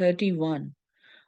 31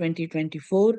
2024।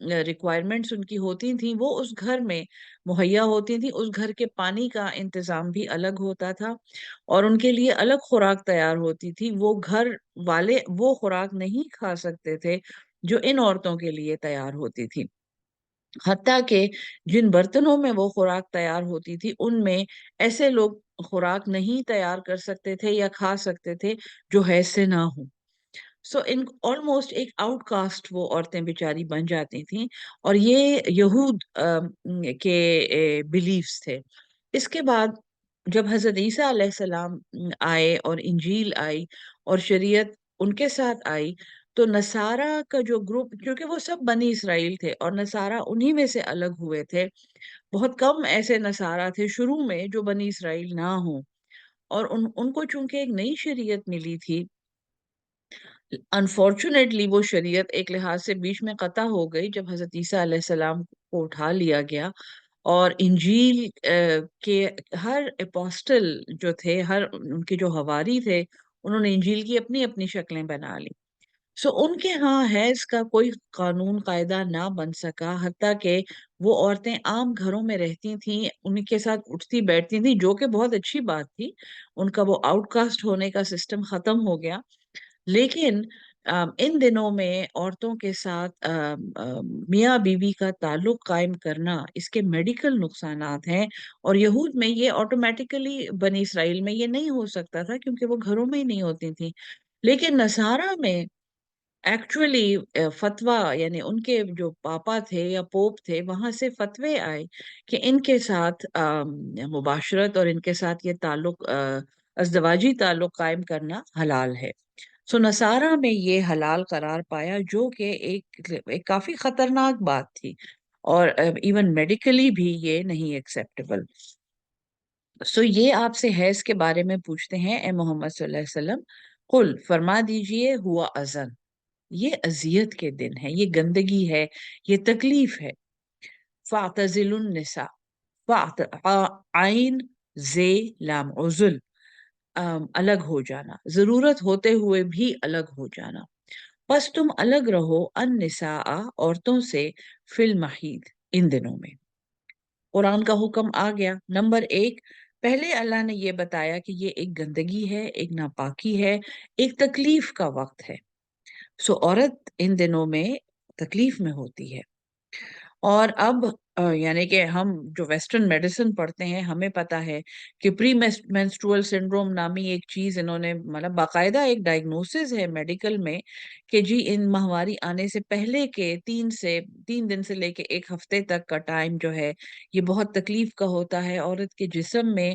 Requirements ان کی ہوتی تھیں وہ اس گھر میں مہیا ہوتی تھیں. اس گھر کے پانی کا انتظام بھی الگ ہوتا تھا اور ان کے لیے الگ خوراک تیار ہوتی تھی. وہ گھر والے وہ خوراک نہیں کھا سکتے تھے جو ان عورتوں کے لیے تیار ہوتی تھی. حتیٰ کہ جن برتنوں میں وہ خوراک تیار ہوتی تھی ان میں ایسے لوگ خوراک نہیں تیار کر سکتے تھے یا کھا سکتے تھے جو حیض سے نہ ہوں. سو ان آلموسٹ ایک آؤٹ کاسٹ وہ عورتیں بیچاری بن جاتی تھیں. اور یہ یہود کے بلیفز تھے. اس کے بعد جب حضرت عیسیٰ علیہ السلام آئے اور انجیل آئی اور شریعت ان کے ساتھ آئی تو نصارہ کا جو گروپ، کیونکہ وہ سب بنی اسرائیل تھے اور نصارہ انہی میں سے الگ ہوئے تھے. بہت کم ایسے نصارہ تھے شروع میں جو بنی اسرائیل نہ ہوں. اور ان کو چونکہ ایک نئی شریعت ملی تھی، انفارچونیٹلی وہ شریعت ایک لحاظ سے بیچ میں قطع ہو گئی جب حضرت عیسیٰ علیہ السلام کو اٹھا لیا گیا اور انجیل کے ہر اپوسٹل جو تھے، ہر ان کے جو حواری تھے، انہوں نے انجیل کی اپنی اپنی شکلیں بنا لی. سو ان کے ہاں حیض کا کوئی قانون قاعدہ نہ بن سکا. حتیٰ کہ وہ عورتیں عام گھروں میں رہتی تھیں، ان کے ساتھ اٹھتی بیٹھتی تھیں، جو کہ بہت اچھی بات تھی. ان کا وہ آؤٹ کاسٹ ہونے کا سسٹم ختم ہو گیا. لیکن ان دنوں میں عورتوں کے ساتھ میاں بیوی کا تعلق قائم کرنا، اس کے میڈیکل نقصانات ہیں. اور یہود میں یہ آٹومیٹیکلی، بنی اسرائیل میں یہ نہیں ہو سکتا تھا کیونکہ وہ گھروں میں ہی نہیں ہوتی تھیں. لیکن نصارہ میں ایکچولی فتویٰ، یعنی ان کے جو پاپا تھے یا پوپ تھے وہاں سے فتوے آئے کہ ان کے ساتھ مباشرت اور ان کے ساتھ یہ تعلق، ازدواجی تعلق قائم کرنا حلال ہے. سو نصارہ میں یہ حلال قرار پایا، جو کہ ایک کافی خطرناک بات تھی اور ایون میڈیکلی بھی یہ نہیں ایکسیپٹیبل. سو یہ آپ سے حیض کے بارے میں پوچھتے ہیں اے محمد صلی اللہ علیہ وسلم، قل فرما دیجئے، ہوا اذن، یہ اذیت کے دن ہے، یہ گندگی ہے، یہ تکلیف ہے. فاعتزلوا النساء، عین زے لام عزل، الگ ہو جانا، ضرورت ہوتے ہوئے بھی الگ ہو جانا. بس تم الگ رہو النساء، عورتوں سے، فی المحیض، ان دنوں میں. قرآن کا حکم آ گیا. نمبر 1، پہلے اللہ نے یہ بتایا کہ یہ ایک گندگی ہے، ایک ناپاکی ہے، ایک تکلیف کا وقت ہے. سو عورت ان دنوں میں تکلیف میں ہوتی ہے. اور اب یعنی کہ ہم جو ویسٹرن میڈیسن پڑھتے ہیں ہمیں پتا ہے کہ پری مینسٹرول سنڈروم نامی ایک چیز انہوں نے، مطلب باقاعدہ ایک ڈائگنوسس ہے میڈیکل میں کہ جی ان ماہواری آنے سے پہلے کے 3 دن سے لے کے 1 ہفتے تک کا ٹائم جو ہے یہ بہت تکلیف کا ہوتا ہے. عورت کے جسم میں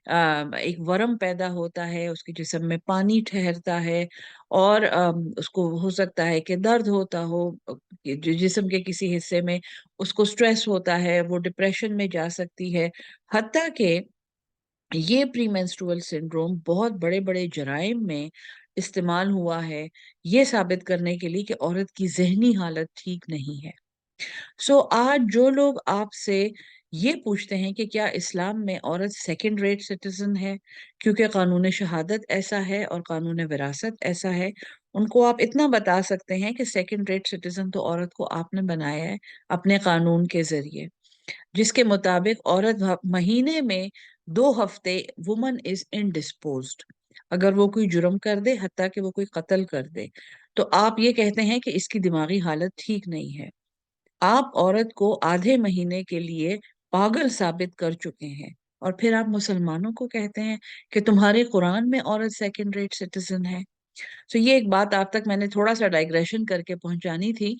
ایک ورم پیدا ہوتا ہے، اس کے جسم میں پانی ٹھہرتا ہے اور اس کو ہو سکتا ہے کہ درد ہوتا ہو جسم کے کسی حصے میں، اس کو سٹریس ہوتا ہے، وہ ڈپریشن میں جا سکتی ہے. حتیٰ کہ یہ پری مینسٹرول سنڈروم بہت بڑے بڑے جرائم میں استعمال ہوا ہے، یہ ثابت کرنے کے لیے کہ عورت کی ذہنی حالت ٹھیک نہیں ہے. سو آج جو لوگ آپ سے یہ پوچھتے ہیں کہ کیا اسلام میں عورت سیکنڈ ریٹ سٹیزن ہے کیونکہ قانون شہادت ایسا ہے اور قانون وراثت ایسا ہے، ان کو آپ اتنا بتا سکتے ہیں کہ سیکنڈ ریٹ سٹیزن تو عورت کو آپ نے بنایا ہے اپنے قانون کے ذریعے، جس کے مطابق عورت مہینے میں 2 ہفتے وومن از انڈسپوزڈ. اگر وہ کوئی جرم کر دے، حتیٰ کہ وہ کوئی قتل کر دے، تو آپ یہ کہتے ہیں کہ اس کی دماغی حالت ٹھیک نہیں ہے. آپ عورت کو آدھے مہینے کے لیے پاگل ثابت کر چکے ہیں اور پھر آپ مسلمانوں کو کہتے ہیں کہ تمہارے قرآن میں عورت سیکنڈ ریٹ سٹیزن ہے. تو یہ ایک بات آپ تک میں نے تھوڑا سا ڈائگریشن کر کے پہنچانی تھی.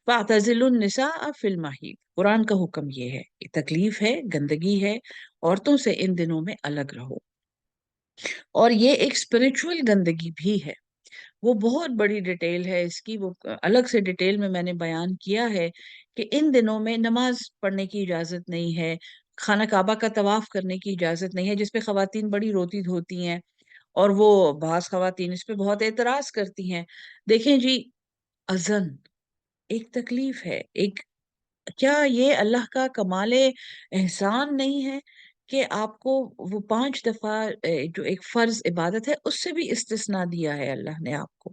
فَاعْتَزِلُوا النِّسَاءَ فِي الْمَحِيضِ، قرآن کا حکم یہ ہے، یہ تکلیف ہے، گندگی ہے، عورتوں سے ان دنوں میں الگ رہو. اور یہ ایک اسپرچول گندگی بھی ہے، وہ بہت بڑی ڈیٹیل ہے اس کی، وہ الگ سے ڈیٹیل میں نے بیان کیا ہے کہ ان دنوں میں نماز پڑھنے کی اجازت نہیں ہے، خانہ کعبہ کا طواف کرنے کی اجازت نہیں ہے، جس پہ خواتین بڑی روتی دھوتی ہیں اور وہ بعض خواتین اس پہ بہت اعتراض کرتی ہیں. دیکھیں جی، اذن ایک تکلیف ہے، کیا یہ اللہ کا کمال احسان نہیں ہے کہ آپ کو وہ 5 دفعہ جو ایک فرض عبادت ہے اس سے بھی استثناء دیا ہے اللہ نے آپ کو.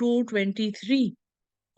223,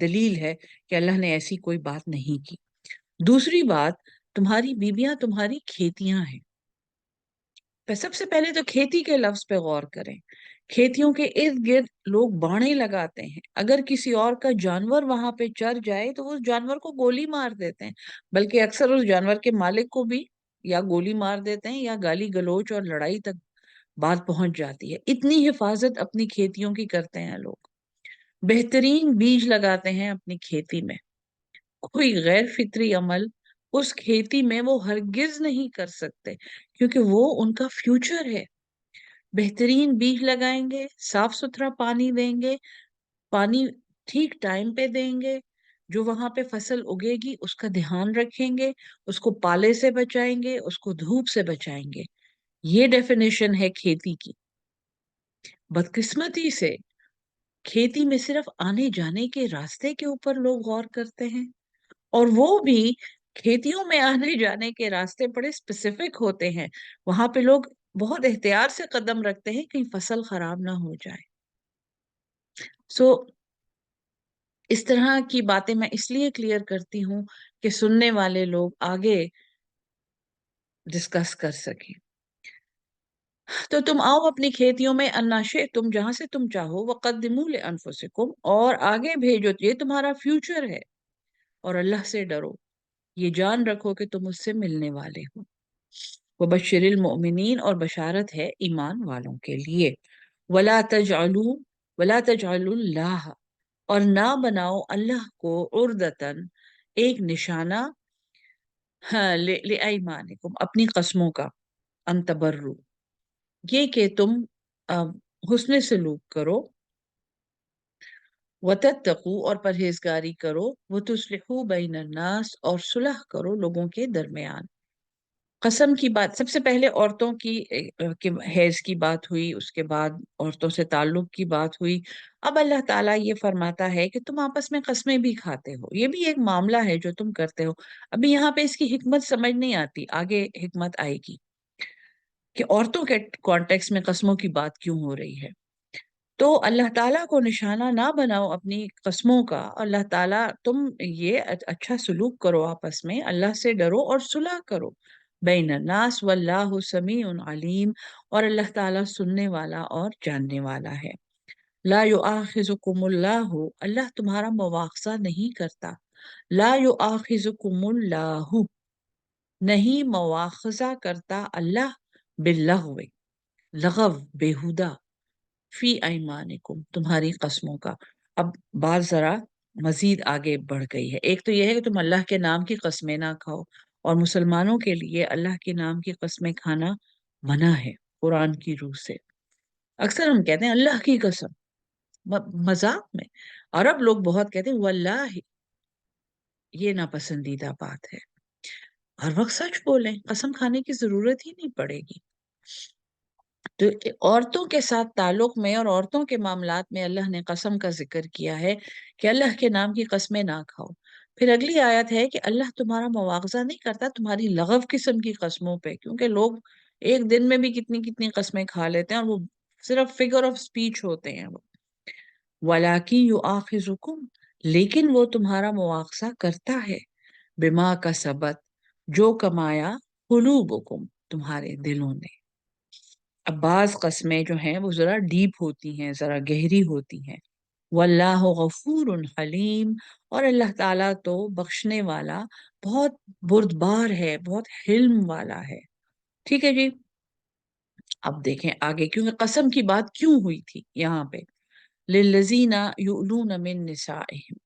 دلیل ہے کہ اللہ نے ایسی کوئی بات نہیں کی۔ دوسری بات، تمہاری بیویاں تمہاری کھیتیاں ہیں۔ سب سے پہلے تو کھیتی کے لفظ پہ غور کریں۔ کھیتیوں کے ارد گرد لوگ باڑے لگاتے ہیں، اگر کسی اور کا جانور وہاں پہ چر جائے تو وہ اس جانور کو گولی مار دیتے ہیں، بلکہ اکثر اس جانور کے مالک کو بھی یا گولی مار دیتے ہیں یا گالی گلوچ اور لڑائی تک بات پہنچ جاتی ہے۔ اتنی حفاظت اپنی کھیتیوں کی کرتے ہیں لوگ، بہترین بیج لگاتے ہیں اپنی کھیتی میں۔ کوئی غیر فطری عمل اس کھیتی میں وہ ہرگز نہیں کر سکتے، کیونکہ وہ ان کا فیوچر ہے۔ بہترین بیج لگائیں گے، صاف ستھرا پانی دیں گے، پانی ٹھیک ٹائم پہ دیں گے، جو وہاں پہ فصل اگے گی اس کا دھیان رکھیں گے، اس کو پالے سے بچائیں گے، اس کو دھوپ سے بچائیں گے۔ یہ ڈیفینیشن ہے کھیتی کی۔ بدقسمتی سے کھیتی میں صرف آنے جانے کے راستے کے اوپر لوگ غور کرتے ہیں، اور وہ بھی کھیتیوں میں آنے جانے کے راستے بڑے اسپیسیفک ہوتے ہیں، وہاں پہ لوگ بہت احتیاط سے قدم رکھتے ہیں کہیں فصل خراب نہ ہو جائے۔ سو اس طرح کی باتیں میں اس لیے کلیئر کرتی ہوں کہ سننے والے لوگ آگے ڈسکس کر سکیں۔ تو تم آؤ اپنی کھیتیوں میں، اناشے تم جہاں سے تم چاہو، وقدموا لانفسکم، اور آگے بھیجو، یہ تمہارا فیوچر ہے، اور اللہ سے ڈرو، یہ جان رکھو کہ تم اس سے ملنے والے ہو۔ وبشر المؤمنین، اور بشارت ہے ایمان والوں کے لیے۔ ولا تجعلوا ولا تجعلوا اللہ، اور نہ بناؤ اللہ کو عردتن، ایک نشانہ، ہاں، لایمانکم، اپنی قسموں کا، ان تبرو، یہ کہ تم حسن سلوک کرو، وتتقوا، اور پرہیزگاری کرو، وتصلحوا بین الناس، اور صلح کرو لوگوں کے درمیان۔ قسم کی بات، سب سے پہلے عورتوں کی حیض کی بات ہوئی، اس کے بعد عورتوں سے تعلق کی بات ہوئی۔ اب اللہ تعالیٰ یہ فرماتا ہے کہ تم آپس میں قسمیں بھی کھاتے ہو، یہ بھی ایک معاملہ ہے جو تم کرتے ہو۔ ابھی یہاں پہ اس کی حکمت سمجھ نہیں آتی، آگے حکمت آئے گی کہ عورتوں کے کانٹیکس میں قسموں کی بات کیوں ہو رہی ہے۔ تو اللہ تعالیٰ کو نشانہ نہ بناؤ اپنی قسموں کا، اللہ تعالیٰ تم یہ اچھا سلوک کرو، آپس میں اللہ سے ڈرو اور صلح کرو بین الناس، واللہ سمیع علیم، اور اللہ تعالیٰ سننے والا اور جاننے والا ہے۔ لا یؤاخذکم اللہ، اللہ تمہارا مواخذہ نہیں کرتا۔ لا یؤاخذکم اللہ، نہیں مواخذہ کرتا اللہ، باللغو، لغو، بیہودہ، فی ایمانکم، تمہاری قسموں کا۔ اب بات ذرا مزید آگے بڑھ گئی ہے۔ ایک تو یہ ہے کہ تم اللہ کے نام کی قسمیں نہ کھاؤ، اور مسلمانوں کے لیے اللہ کے نام کی قسمیں کھانا منع ہے قرآن کی روح سے۔ اکثر ہم کہتے ہیں اللہ کی قسم، مذاق میں۔ عرب لوگ بہت کہتے ہیں واللہ، یہ ناپسندیدہ بات ہے۔ ہر وقت سچ بولیں، قسم کھانے کی ضرورت ہی نہیں پڑے گی۔ تو عورتوں کے ساتھ تعلق میں اور عورتوں کے معاملات میں اللہ نے قسم کا ذکر کیا ہے کہ اللہ کے نام کی قسمیں نہ کھاؤ۔ پھر اگلی آیت ہے کہ اللہ تمہارا مواخذہ نہیں کرتا تمہاری لغو قسم کی قسموں پہ، کیونکہ لوگ ایک دن میں بھی کتنی کتنی قسمیں کھا لیتے ہیں، اور وہ صرف فگر آف سپیچ ہوتے ہیں وہ۔ وَلَٰكِن يُؤَاخِذُكُمْ، لیکن وہ تمہارا مواخذہ کرتا ہے، بما کسبت، جو کمایا، قلوبکم، تمہارے دلوں نے۔ اب بعض قسمیں جو ہیں وہ ذرا ڈیپ ہوتی ہیں، ذرا گہری ہوتی ہیں۔ واللہ غفور حلیم، اور اللہ تعالیٰ تو بخشنے والا، بہت بردبار ہے، بہت حلم والا ہے۔ ٹھیک ہے جی، اب دیکھیں آگے، کیونکہ قسم کی بات کیوں ہوئی تھی یہاں پہ۔ للذین یؤلون من نسائہم،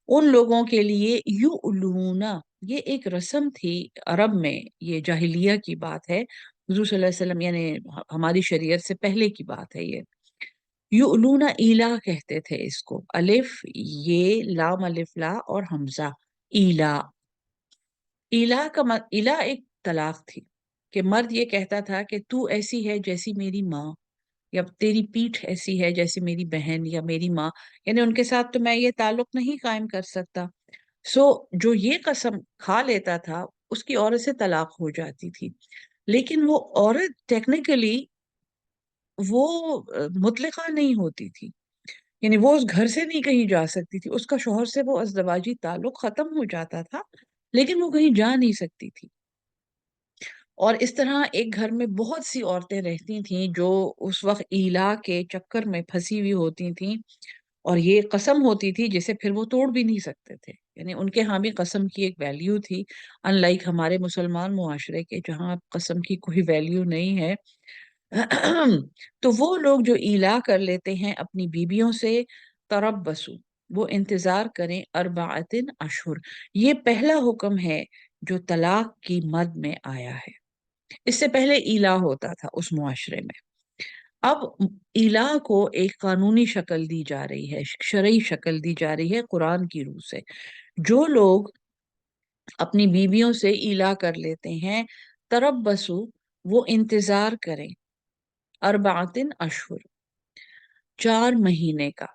ان لوگوں کے لیے، یؤلون، یہ ایک رسم تھی عرب میں، یہ جاہلیہ کی بات ہے، حضور صلی اللہ علیہ وسلم یعنی ہماری شریعت سے پہلے کی بات ہے یہ۔ یؤلون، ایلا کہتے تھے اس کو، الف یہ، لام الف لا، اور حمزہ، ایلا۔ ایلا کا ایلا ایک طلاق تھی، کہ مرد یہ کہتا تھا کہ تو ایسی ہے جیسی میری ماں، یا تیری پیٹھ ایسی ہے جیسے میری بہن یا میری ماں، یعنی ان کے ساتھ تو میں یہ تعلق نہیں قائم کر سکتا۔ سو جو یہ قسم کھا لیتا تھا اس کی عورت سے طلاق ہو جاتی تھی، لیکن وہ عورت ٹیکنیکلی وہ مطلقہ نہیں ہوتی تھی، یعنی وہ اس گھر سے نہیں کہیں جا سکتی تھی، اس کا شوہر سے وہ ازدواجی تعلق ختم ہو جاتا تھا لیکن وہ کہیں جا نہیں سکتی تھی۔ اور اس طرح ایک گھر میں بہت سی عورتیں رہتی تھیں جو اس وقت ایلا کے چکر میں پھنسی ہوئی ہوتی تھیں، اور یہ قسم ہوتی تھی جسے پھر وہ توڑ بھی نہیں سکتے تھے، یعنی ان کے ہاں بھی قسم کی ایک ویلیو تھی، ان لائک ہمارے مسلمان معاشرے کے جہاں قسم کی کوئی ویلیو نہیں ہے۔ تو وہ لوگ جو ایلا کر لیتے ہیں اپنی بیویوں سے، تربصوا، وہ انتظار کریں، اربعۃ اشہر، یہ پہلا حکم ہے جو طلاق کی مد میں آیا ہے۔ اس سے پہلے ایلا ہوتا تھا اس معاشرے میں، اب ایلا کو ایک قانونی شکل دی جا رہی ہے، شرعی شکل دی جا رہی ہے قرآن کی روح سے۔ جو لوگ اپنی بیویوں سے ایلا کر لیتے ہیں، تربصوا، وہ انتظار کریں، اربعۃ اشہر، 4 مہینے کا،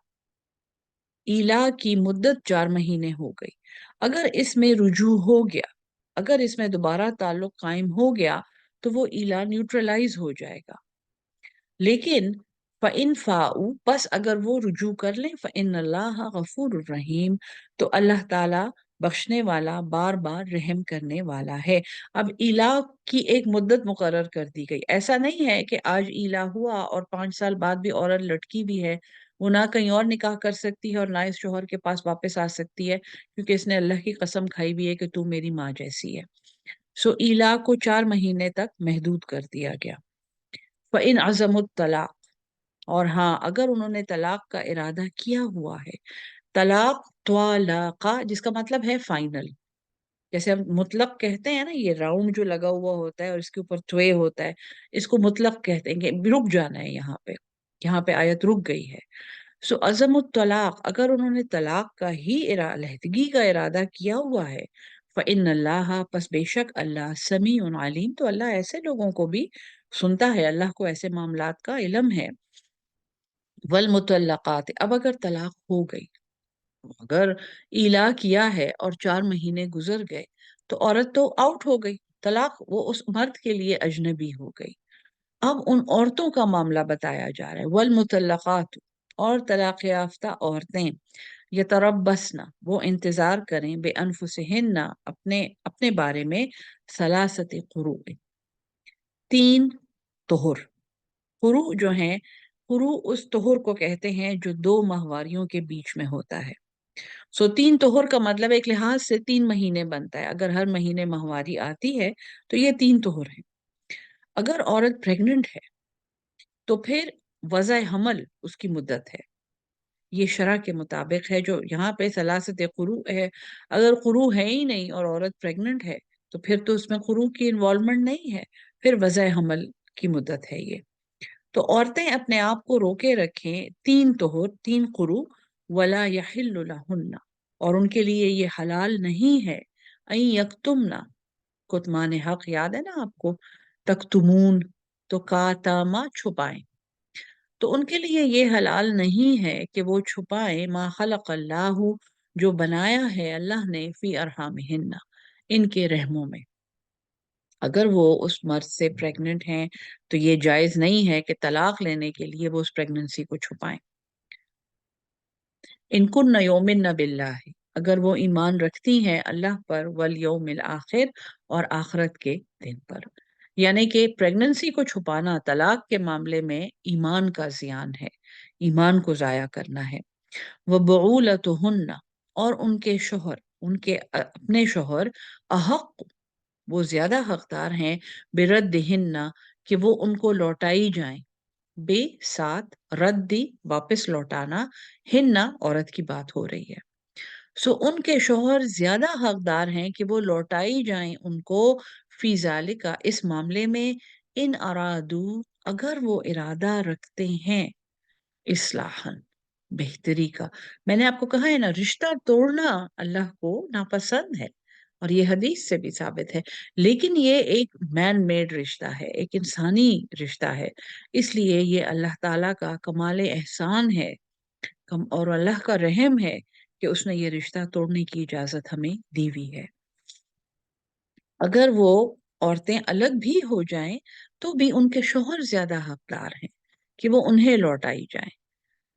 ایلا کی مدت 4 مہینے ہو گئی۔ اگر اس میں رجوع ہو گیا، اگر اس میں دوبارہ تعلق قائم ہو گیا تو وہ ایلا نیوٹرلائز ہو جائے گا، لیکن فَإِن فَاءُوا، پس اگر وہ رجوع کر لیں، فَإِنَّ اللَّهَ غَفُورٌ الرحیم، تو اللہ تعالیٰ بخشنے والا، بار بار رحم کرنے والا ہے۔ اب ایلا کی ایک مدت مقرر کر دی گئی، ایسا نہیں ہے کہ آج ایلا ہوا اور 5 سال بعد بھی عورت لٹکی بھی ہے، وہ نہ کہیں اور نکاح کر سکتی ہے اور نہ اس شوہر کے پاس واپس آ سکتی ہے، کیونکہ اس نے اللہ کی قسم کھائی بھی ہے کہ تو میری ماں جیسی ہے۔ سو ایلا کو 4 مہینے تک محدود کر دیا گیا۔ فَإِنْ عَزَمُوا الطَّلَاقَ، اور ہاں اگر انہوں نے طلاق کا ارادہ کیا ہوا ہے، طلاق طلاقہ جس کا مطلب ہے فائنل، جیسے ہم مطلق کہتے ہیں نا، یہ راؤنڈ جو لگا ہوا ہوتا ہے اور اس کے اوپر توے ہوتا ہے، اس کو مطلق کہتے ہیں کہ رک جانا ہے، یہاں پہ آیت رک گئی ہے۔ سو عزم الطلاق، اگر انہوں نے طلاق کا ہی علیحدگی کا ارادہ کیا ہوا ہے، فَإِنَّ اللَّهَ، پس بے شک اللہ، سمیع علیم، تو اللہ ایسے لوگوں کو بھی سنتا ہے، اللہ کو ایسے معاملات کا علم ہے۔ والمطلقات، اب اگر طلاق ہو گئی، اگر ایلا کیا ہے اور 4 مہینے گزر گئے تو عورت تو آؤٹ ہو گئی، طلاق، وہ اس مرد کے لیے اجنبی ہو گئی۔ اب ان عورتوں کا معاملہ بتایا جا رہا ہے، والمطلقات، اور طلاق یافتہ عورتیں، یتربصن، وہ انتظار کریں، بے انفسہن، اپنے بارے میں، ثلاثت قروء، 3 طہر۔ قروء جو ہیں، قروء اس طہر کو کہتے ہیں جو 2 ماہواریوں کے بیچ میں ہوتا ہے۔ سو 3 طہر کا مطلب ایک لحاظ سے 3 مہینے بنتا ہے، اگر ہر مہینے ماہواری آتی ہے تو یہ 3 طہر ہیں۔ اگر عورت پریگننٹ ہے تو پھر وضع حمل اس کی مدت ہے، یہ شرع کے مطابق ہے، جو یہاں پہ ثلاثت قروء ہے۔ اگر قروء ہے ہی نہیں اور عورت پریگننٹ ہے تو پھر تو اس میں قروء کی انوالومنٹ نہیں ہے، پھر وضع حمل کی مدت ہے یہ۔ تو عورتیں اپنے آپ کو روکے رکھیں 3 طہر، 3 قروء، ولا یحل لہن، اور ان کے لیے یہ حلال نہیں ہے، ان یکتمنا، کتمان حق یاد ہے نا آپ کو، تکتمون، تو کاتاما، چھپائیں، تو ان کے لیے یہ حلال نہیں ہے کہ وہ چھپائیں، ما خلق اللہ، جو بنایا ہے اللہ نے، فی ارحامہن، ان کے رحموں میں۔ اگر وہ اس مرد سے پریگننٹ ہیں تو یہ جائز نہیں ہے کہ طلاق لینے کے لیے وہ اس پریگننسی کو چھپائیں۔ ان کن یؤمن باللہ، اگر وہ ایمان رکھتی ہیں اللہ پر، والیوم الآخر، اور آخرت کے دن پر، یعنی کہ پریگننسی کو چھپانا طلاق کے معاملے میں ایمان کا زیان ہے، ایمان کو ضائع کرنا ہے۔ وبعولتہن، اور ان کے شوہر، ان کے اپنے شوہر، احق، وہ زیادہ حقدار ہیں، بردہن، کہ وہ ان کو لوٹائی جائیں، بے ساتھ، ردی، واپس لوٹانا، ہن، عورت کی بات ہو رہی ہے۔ سو ان کے شوہر زیادہ حقدار ہیں کہ وہ لوٹائی جائیں ان کو، فی ذالک، اس معاملے میں، ان ارادو، اگر وہ ارادہ رکھتے ہیں، اصلاحاً، بہتری کا۔ میں نے آپ کو کہا ہے نا، رشتہ توڑنا اللہ کو ناپسند ہے، اور یہ حدیث سے بھی ثابت ہے، لیکن یہ ایک مین میڈ رشتہ ہے، ایک انسانی رشتہ ہے، اس لیے یہ اللہ تعالیٰ کا کمال احسان ہے، اور اللہ کا رحم ہے کہ اس نے یہ رشتہ توڑنے کی اجازت ہمیں دی ہوئی ہے۔ اگر وہ عورتیں الگ بھی ہو جائیں تو بھی ان کے شوہر زیادہ حقدار ہیں کہ وہ انہیں لوٹائی جائیں۔